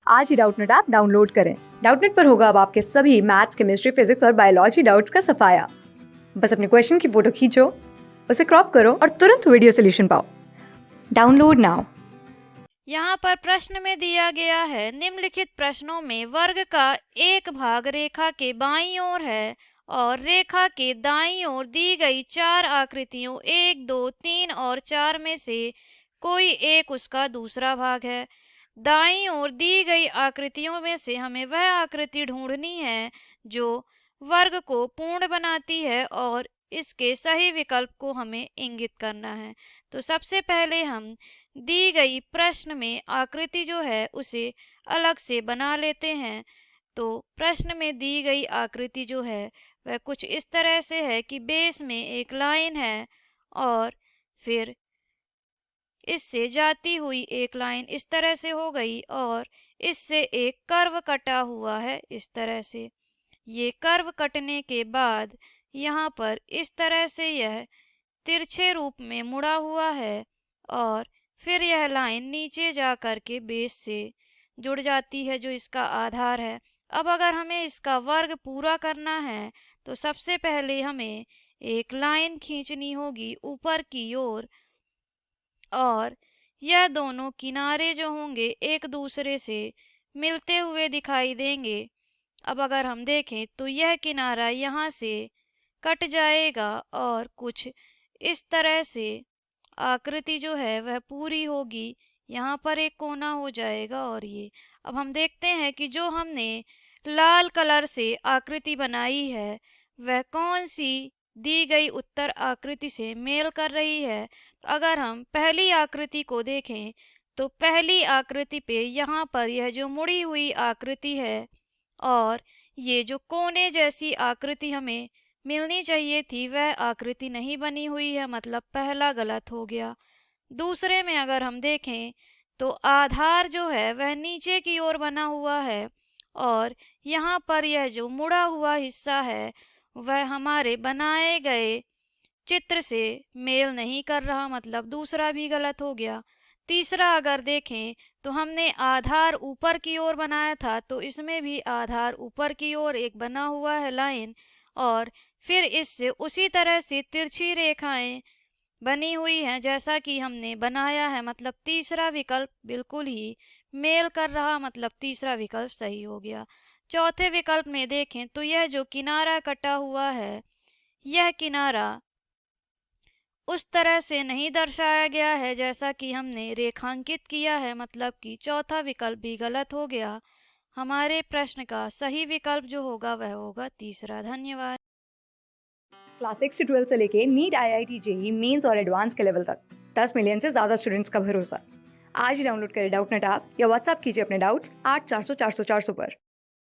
आज ही Doubtnut app download करें। Doubtnut पर होगा अब आपके सभी मैथ्स, केमिस्ट्री, फिजिक्स और बायोलॉजी डाउट्स का सफाया। बस अपने क्वेश्चन की फोटो खींचो, उसे क्रॉप करो और तुरंत वीडियो सोल्यूशन पाओ। Download now. यहाँ पर प्रश्न में दिया गया है, निम्नलिखित प्रश्नों में वर्ग का एक भाग रेखा के बाईं ओर है और रेखा के दाईं ओर दी गई चार आकृतियों 1, 2, 3 और 4 में से कोई एक उसका दूसरा भाग है। दाईं ओर दी गई आकृतियों में से हमें वह आकृति ढूंढनी है जो वर्ग को पूर्ण बनाती है और इसके सही विकल्प को हमें इंगित करना है। तो सबसे पहले हम दी गई प्रश्न में आकृति जो है उसे अलग से बना लेते हैं। तो प्रश्न में दी गई आकृति जो है वह कुछ इस तरह से है कि बेस में एक लाइन है और फिर इससे जाती हुई एक लाइन इस तरह से हो गई और इससे एक कर्व कटा हुआ है इस तरह से। ये कर्व कटने के बाद यहाँ पर इस तरह से यह तिरछे रूप में मुड़ा हुआ है और फिर यह लाइन नीचे जा कर के बेस से जुड़ जाती है जो इसका आधार है। अब अगर हमें इसका वर्ग पूरा करना है तो सबसे पहले हमें एक लाइन खींचनी होगी ऊपर की ओर और यह दोनों किनारे जो होंगे एक दूसरे से मिलते हुए दिखाई देंगे। अब अगर हम देखें तो यह किनारा यहाँ से कट जाएगा और कुछ इस तरह से आकृति जो है वह पूरी होगी। यहाँ पर एक कोना हो जाएगा और ये अब हम देखते हैं कि जो हमने लाल कलर से आकृति बनाई है वह कौन सी दी गई उत्तर आकृति से मेल कर रही है। अगर हम पहली आकृति को देखें तो पहली आकृति पे यहाँ पर यह जो मुड़ी हुई आकृति है और ये जो कोने जैसी आकृति हमें मिलनी चाहिए थी वह आकृति नहीं बनी हुई है, मतलब पहला गलत हो गया। दूसरे में अगर हम देखें तो आधार जो है वह नीचे की ओर बना हुआ है और यहाँ पर यह जो मुड़ा हुआ हिस्सा है वह हमारे बनाए गए चित्र से मेल नहीं कर रहा, मतलब दूसरा भी गलत हो गया। तीसरा अगर देखें तो हमने आधार ऊपर की ओर बनाया था तो इसमें भी आधार ऊपर की ओर एक बना हुआ है लाइन और फिर इससे उसी तरह से तिरछी रेखाएं बनी हुई हैं जैसा कि हमने बनाया है, मतलब तीसरा विकल्प बिल्कुल ही मेल कर रहा, मतलब तीसरा विकल्प सही हो गया। चौथे विकल्प में देखें तो यह जो किनारा कटा हुआ है यह किनारा उस तरह से नहीं दर्शाया गया है जैसा कि हमने रेखांकित किया है, मतलब कि चौथा विकल्प भी गलत हो गया। हमारे प्रश्न का सही विकल्प जो होगा वह होगा तीसरा। धन्यवाद। क्लास 6 से 12 से लेके नीट, IIT, JEE मेंस और एडवांस के लेवल तक 10 मिलियन से ज्यादा स्टूडेंट्स का भरोसा। आज ही डाउनलोड करें डाउटनेट ऐप या व्हाट्सएप कीजिए अपने डाउट्स 8400 400 400 पर।